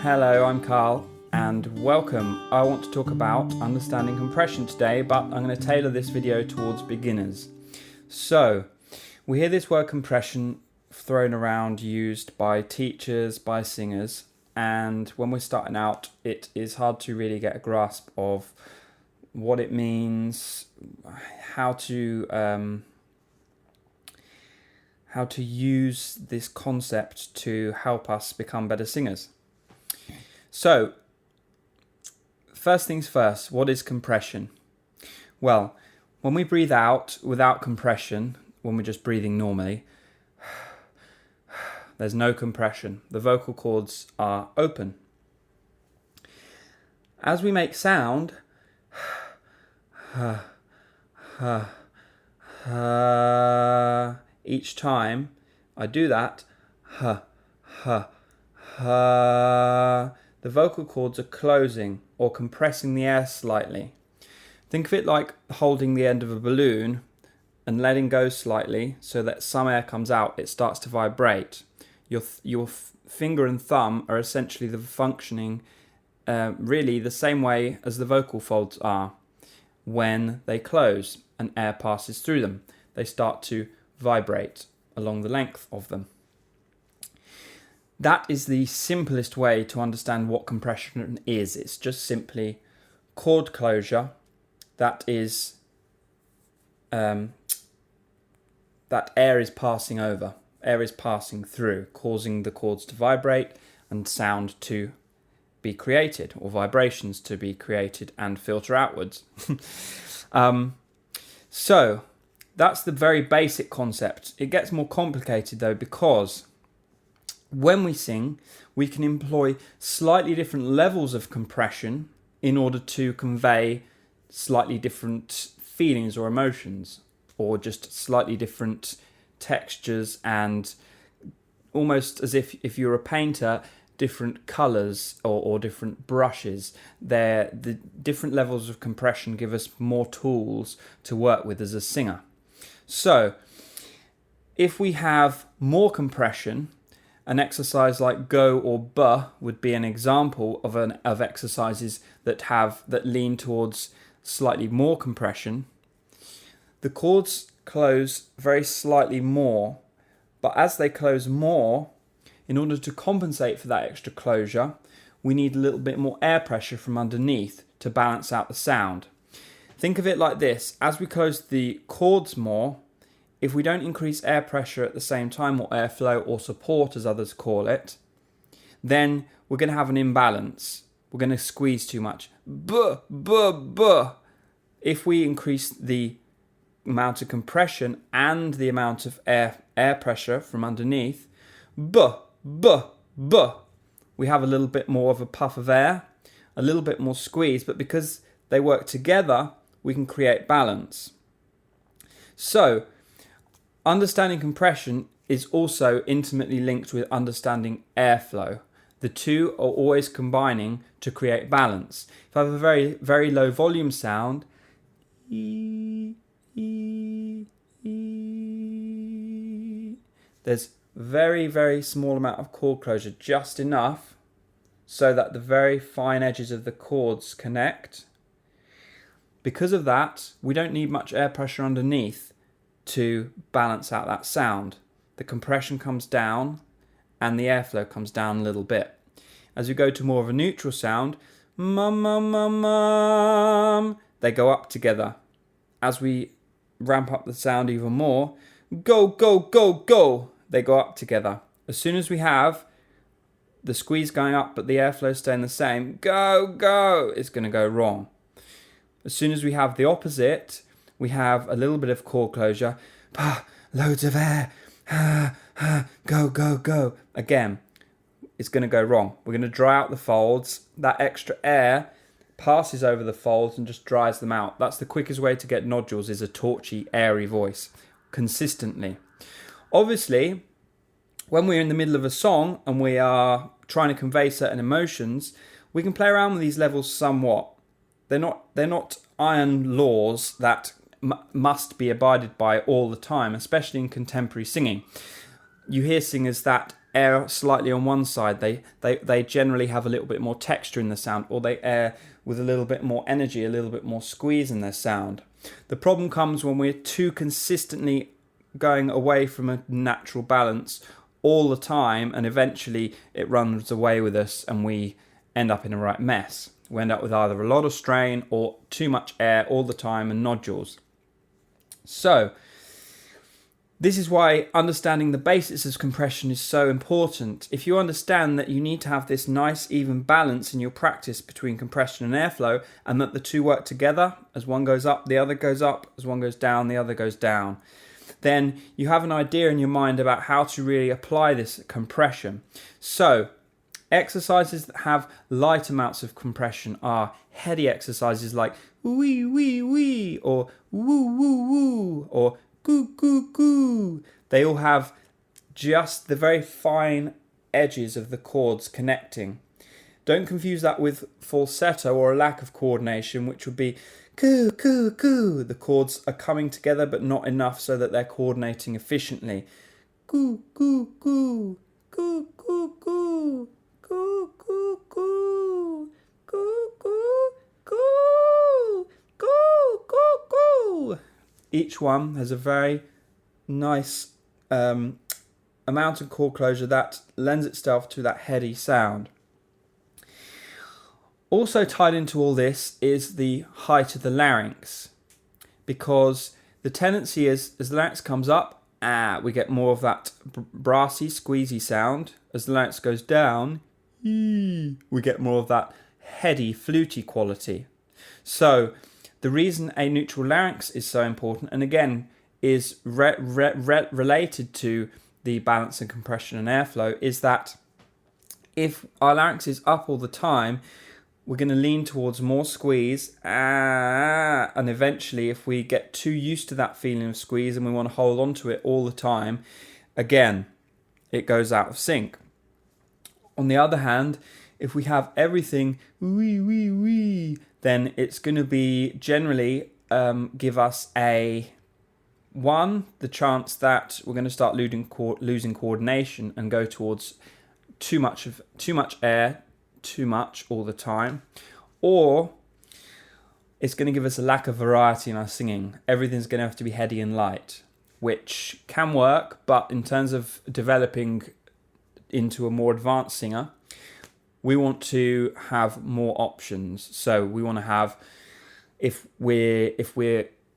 Hello, I'm Carl and welcome. I want to talk about understanding compression today, but I'm going to tailor this video towards beginners. So, we hear this word compression thrown around, used by teachers, by singers, and when we're starting out, it is hard to really get a grasp of what it means, how to use this concept to help us become better singers. So, first things first, what is compression? Well, when we breathe out without compression, when we're just breathing normally, there's no compression. The vocal cords are open. As we make sound, each time I do that, the vocal cords are closing or compressing the air slightly. Think of it like holding the end of a balloon and letting go slightly so that some air comes out, it starts to vibrate. Your finger and thumb are essentially the functioning really the same way as the vocal folds are. When they close and air passes through them, they start to vibrate along the length of them. That is the simplest way to understand what compression is. It's just simply chord closure that is that air is passing over, air is passing through, causing the cords to vibrate and sound to be created, or vibrations to be created and filter outwards. So that's the very basic concept. It gets more complicated though, because when we sing, we can employ slightly different levels of compression in order to convey slightly different feelings or emotions, or just slightly different textures, and almost as if you're a painter, different colours or different brushes. The different levels of compression give us more tools to work with as a singer. So, if we have more compression, an exercise like go or buh would be an example of exercises that lean towards slightly more compression. The cords close very slightly more, but as they close more, in order to compensate for that extra closure, we need a little bit more air pressure from underneath to balance out the sound. Think of it like this: as we close the cords more, if we don't increase air pressure at the same time, or airflow, or support as others call it, then we're going to have an imbalance. We're going to squeeze too much. Buh, buh, buh. If we increase the amount of compression and the amount of air pressure from underneath, buh, buh, buh, we have a little bit more of a puff of air, a little bit more squeeze, but because they work together, we can create balance. So, understanding compression is also intimately linked with understanding airflow. The two are always combining to create balance. If I have a very, very low volume sound, there's very, very small amount of chord closure, just enough so that the very fine edges of the chords connect. Because of that, we don't need much air pressure underneath to balance out that sound. The compression comes down and the airflow comes down a little bit. As we go to more of a neutral sound, mum, mum, mum, mum, they go up together. As we ramp up the sound even more, go, go, go, go, they go up together. As soon as we have the squeeze going up but the airflow staying the same, go, go, it's going to go wrong. As soon as we have the opposite, we have a little bit of chord closure, loads of air, go, go, go. Again, it's going to go wrong. We're going to dry out the folds. That extra air passes over the folds and just dries them out. That's the quickest way to get nodules, is a torchy, airy voice, consistently. Obviously, when we're in the middle of a song and we are trying to convey certain emotions, we can play around with these levels somewhat. They're not iron laws that must be abided by all the time, especially in contemporary singing. You hear singers that err slightly on one side. They generally have a little bit more texture in the sound, or they err with a little bit more energy, a little bit more squeeze in their sound. The problem comes when we're too consistently going away from a natural balance all the time, and eventually it runs away with us and we end up in a right mess. We end up with either a lot of strain or too much air all the time and nodules. So this is why understanding the basics of compression is so important. If you understand that you need to have this nice even balance in your practice between compression and airflow, and that the two work together, as one goes up, the other goes up, as one goes down, the other goes down, then you have an idea in your mind about how to really apply this compression. So exercises that have light amounts of compression are heady exercises like wee wee wee, or woo woo woo, or goo goo goo. They all have just the very fine edges of the chords connecting. Don't confuse that with falsetto or a lack of coordination, which would be coo coo coo. The chords are coming together but not enough so that they're coordinating efficiently. Goo goo goo, goo goo goo, goo goo goo, goo goo goo, goo goo goo. Each one has a very nice amount of chord closure that lends itself to that heady sound. Also tied into all this is the height of the larynx, because the tendency is, as the larynx comes up, we get more of that brassy, squeezy sound. As the larynx goes down, we get more of that heady, fluty quality. So the reason a neutral larynx is so important, and again is related to the balance and compression and airflow, is that if our larynx is up all the time, we're going to lean towards more squeeze, and eventually if we get too used to that feeling of squeeze and we want to hold on to it all the time, again, it goes out of sync. On the other hand, if we have everything wee wee wee, then it's going to be generally give us the chance that we're going to start losing coordination and go towards too much air, too much all the time, or it's going to give us a lack of variety in our singing. Everything's going to have to be heady and light, which can work, but in terms of developing into a more advanced singer, we want to have more options. So we want to have, if we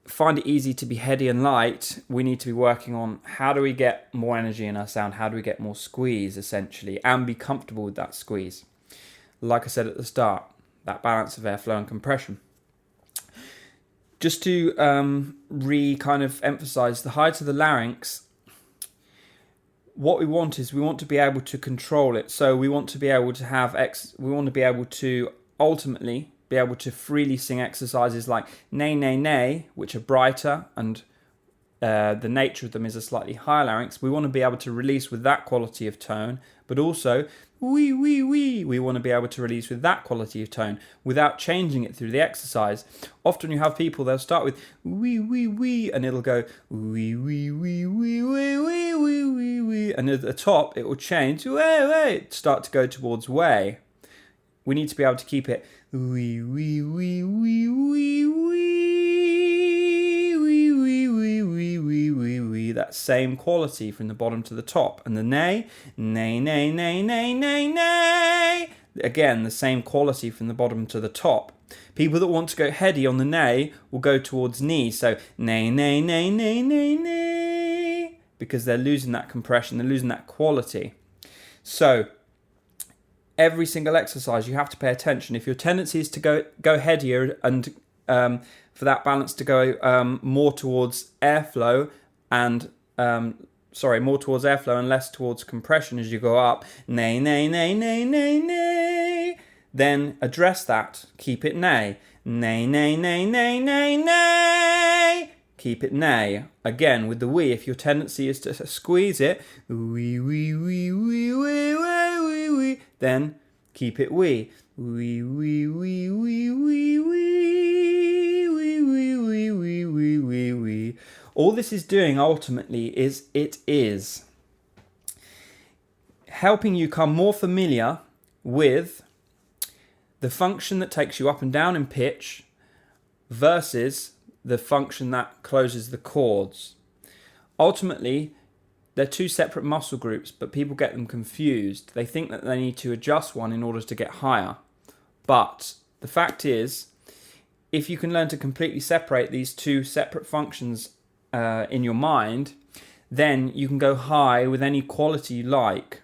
find it easy to be heady and light, we need to be working on how do we get more energy in our sound, how do we get more squeeze essentially, and be comfortable with that squeeze. Like I said at the start, that balance of airflow and compression. Just to kind of emphasize the height of the larynx, what we want is we want to be able to control it. So we want to be able to have we want to be able to ultimately be able to freely sing exercises like nay nay nay, which are brighter, and the nature of them is a slightly higher larynx. We want to be able to release with that quality of tone, but also wee wee wee, we want to be able to release with that quality of tone without changing it through the exercise. Often you have people, they'll start with wee wee wee, and it'll go wee wee wee wee wee wee wee wee wee, and at the top it will change start to go towards way. We need to be able to keep it wee wee wee wee wee wee wee wee wee wee wee wee wee, that same quality from the bottom to the top. And the nay, nay nay nay nay nay nay, again the same quality from the bottom to the top. People that want to go heady on the nay will go towards knee, so nay nay nay nay nay nay, because they're losing that compression, they're losing that quality. So every single exercise you have to pay attention. If your tendency is to go headier and for that balance to go more towards airflow and less towards compression as you go up, nay nay nay nay nay nay, then address that. Keep it nay. Nay nay nay nay nay nay. Keep it nay. Again with the wee, if your tendency is to squeeze it, wee wee wee wee wee wee wee wee, then keep it wee. Wee wee wee wee wee wee wee wee wee wee wee wee wee. All this is doing ultimately is helping you become more familiar with the function that takes you up and down in pitch versus the function that closes the chords. Ultimately, they're two separate muscle groups, but people get them confused. They think that they need to adjust one in order to get higher. But the fact is, if you can learn to completely separate these two separate functions in your mind, then you can go high with any quality you like.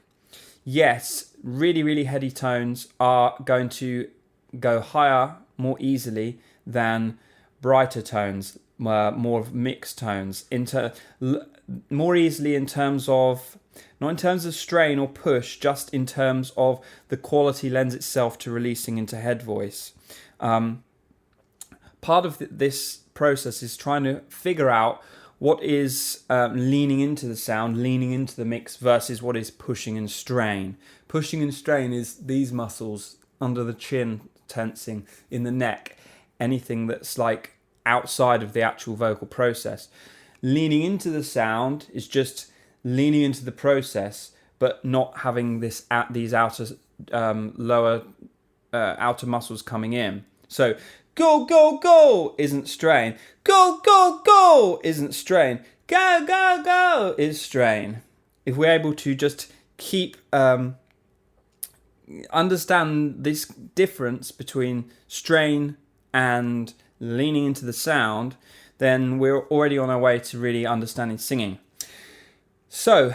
Yes, really, really heady tones are going to go higher more easily than brighter tones, more mixed tones, more easily in terms of, not in terms of strain or push, just in terms of the quality lends itself to releasing into head voice. Part of this process is trying to figure out what is leaning into the sound, leaning into the mix, versus what is pushing and strain. Pushing and strain is these muscles under the chin tensing, in the neck, anything that's like outside of the actual vocal process. Leaning into the sound is just leaning into the process, but not having these outer lower outer muscles coming in. So go, go, go isn't strain. Go, go, go isn't strain. Go, go, go is strain. If we're able to just keep understand this difference between strain and leaning into the sound, then we're already on our way to really understanding singing. So,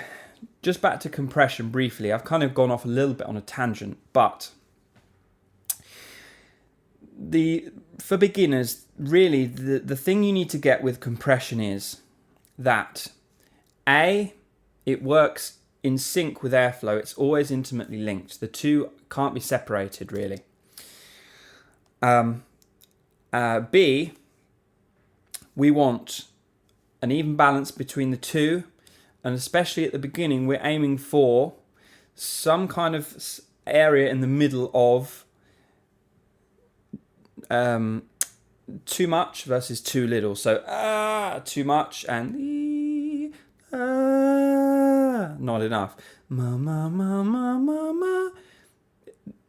just back to compression briefly. I've kind of gone off a little bit on a tangent, but for beginners, really, the thing you need to get with compression is that it works in sync with airflow. It's always intimately linked. The two can't be separated, really. B, we want an even balance between the two, and especially at the beginning, we're aiming for some kind of area in the middle of too much versus too little. So too much and not enough. Ma ma ma ma ma ma.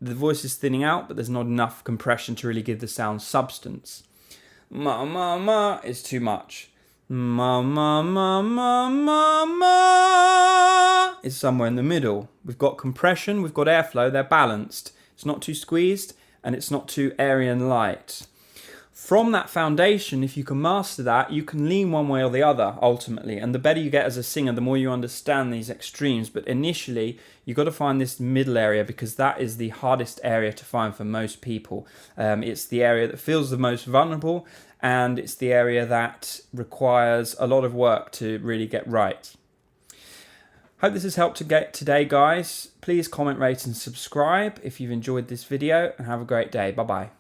The voice is thinning out, but there's not enough compression to really give the sound substance. Ma ma ma is too much. Ma ma ma ma ma ma is somewhere in the middle. We've got compression, we've got airflow, they're balanced. It's not too squeezed and it's not too airy and light. From that foundation, if you can master that, you can lean one way or the other ultimately. And the better you get as a singer, the more you understand these extremes. But initially, you've got to find this middle area, because that is the hardest area to find for most people. It's the area that feels the most vulnerable, and it's the area that requires a lot of work to really get right. Hope this has helped to get today, guys. Please comment, rate and subscribe if you've enjoyed this video, and have a great day. Bye-bye.